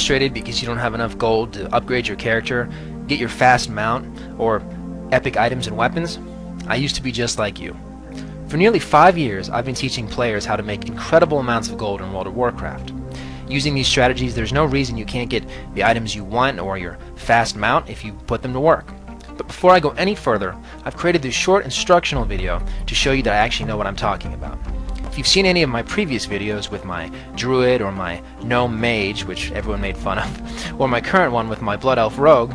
frustrated because you don't have enough gold to upgrade your character, get your fast mount, or epic items and weapons? I used to be just like you. For nearly 5 years, I've been teaching players how to make incredible amounts of gold in World of Warcraft. Using these strategies, there's no reason you can't get the items you want or your fast mount if you put them to work. But before I go any further, I've created this short instructional video to show you that I actually know what I'm talking about. If you've seen any of my previous videos with my druid or my gnome mage, which everyone made fun of, or my current one with my blood elf rogue,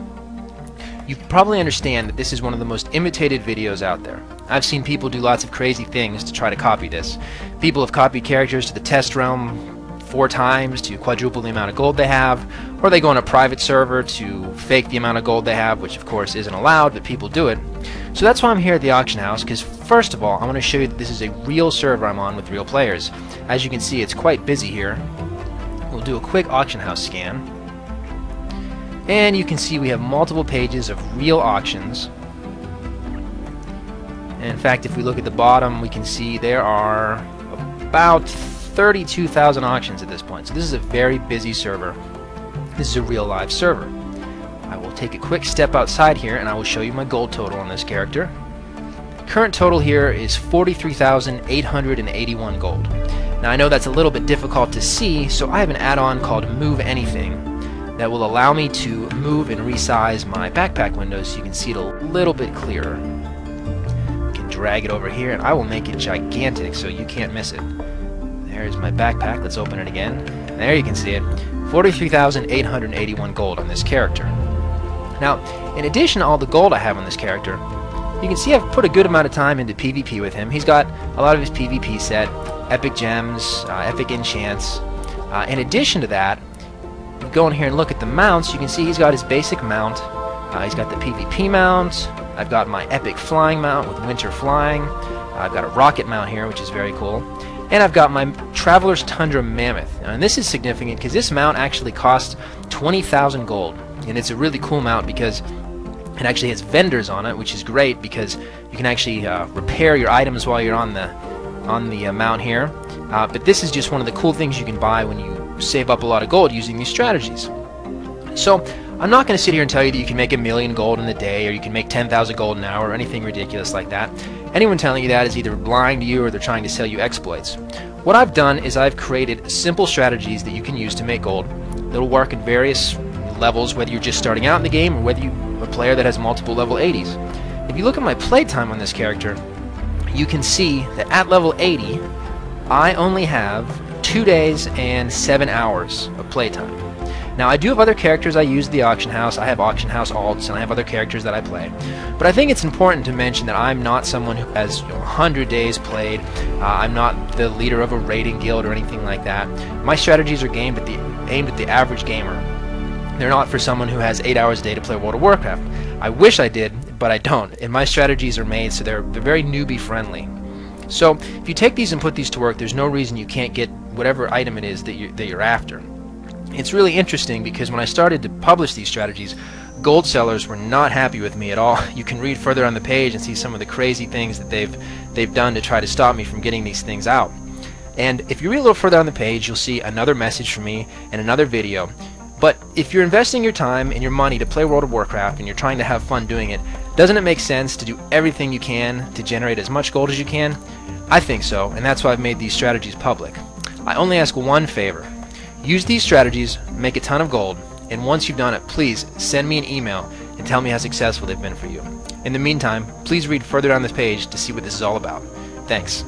you probably understand that this is one of the most imitated videos out there. I've seen people do lots of crazy things to try to copy this. People have copied characters to the test realm 4 times to quadruple the amount of gold they have, or they go on a private server to fake the amount of gold they have, which of course isn't allowed, but people do it. So that's why I'm here at the auction house, because first of all, I want to show you that this is a real server I'm on with real players. As you can see, it's quite busy here. We'll do a quick auction house scan. And you can see we have multiple pages of real auctions. And in fact, if we look at the bottom, we can see there are about 32,000 auctions at this point. So this is a very busy server. This is a real live server. I will take a quick step outside here and I will show you my gold total on this character. The current total here is 43,881 gold. Now I know that's a little bit difficult to see, so I have an add-on called Move Anything that will allow me to move and resize my backpack windows so you can see it a little bit clearer. You can drag it over here and I will make it gigantic so you can't miss it. There's my backpack. Let's open it again. There you can see it. 43,881 gold on this character. Now, in addition to all the gold I have on this character, you can see I've put a good amount of time into PvP with him. He's got a lot of his PvP set, epic gems, epic enchants. In addition to that, if you go in here and look at the mounts, you can see he's got his basic mount. He's got the PvP mount. I've got my epic flying mount with winter flying. I've got a rocket mount here, which is very cool. And I've got my Traveler's Tundra Mammoth. And this is significant because this mount actually costs 20,000 gold. And it's a really cool mount because it actually has vendors on it, which is great because you can actually repair your items while you're on the mount here. But this is just one of the cool things you can buy when you save up a lot of gold using these strategies. So I'm not going to sit here and tell you that you can make 1,000,000 gold in a day or you can make 10,000 gold an hour or anything ridiculous like that. Anyone telling you that is either blind to you or they're trying to sell you exploits. What I've done is I've created simple strategies that you can use to make gold that'll work in various levels, whether you're just starting out in the game or whether you're a player that has multiple level 80s. If you look at my playtime on this character, you can see that at level 80 I only have 2 days and 7 hours of playtime. Now I do have other characters I use at the auction house. I have auction house alts and I have other characters that I play. But I think it's important to mention that I'm not someone who has 100 days played. I'm not the leader of a raiding guild or anything like that. My strategies are aimed at the average gamer. They're not for someone who has 8 hours a day to play World of Warcraft. I wish I did, but I don't. And my strategies are made so they're very newbie friendly. So if you take these and put these to work, there's no reason you can't get whatever item it is that you're after. It's really interesting because when I started to publish these strategies, gold sellers were not happy with me at all. You can read further on the page and see some of the crazy things that they've done to try to stop me from getting these things out. And if you read a little further on the page, you'll see another message from me and another video. But if you're investing your time and your money to play World of Warcraft and you're trying to have fun doing it, doesn't it make sense to do everything you can to generate as much gold as you can? I think so, and that's why I've made these strategies public. I only ask one favor. Use these strategies, make a ton of gold, and once you've done it, please send me an email and tell me how successful they've been for you. In the meantime, please read further down this page to see what this is all about. Thanks.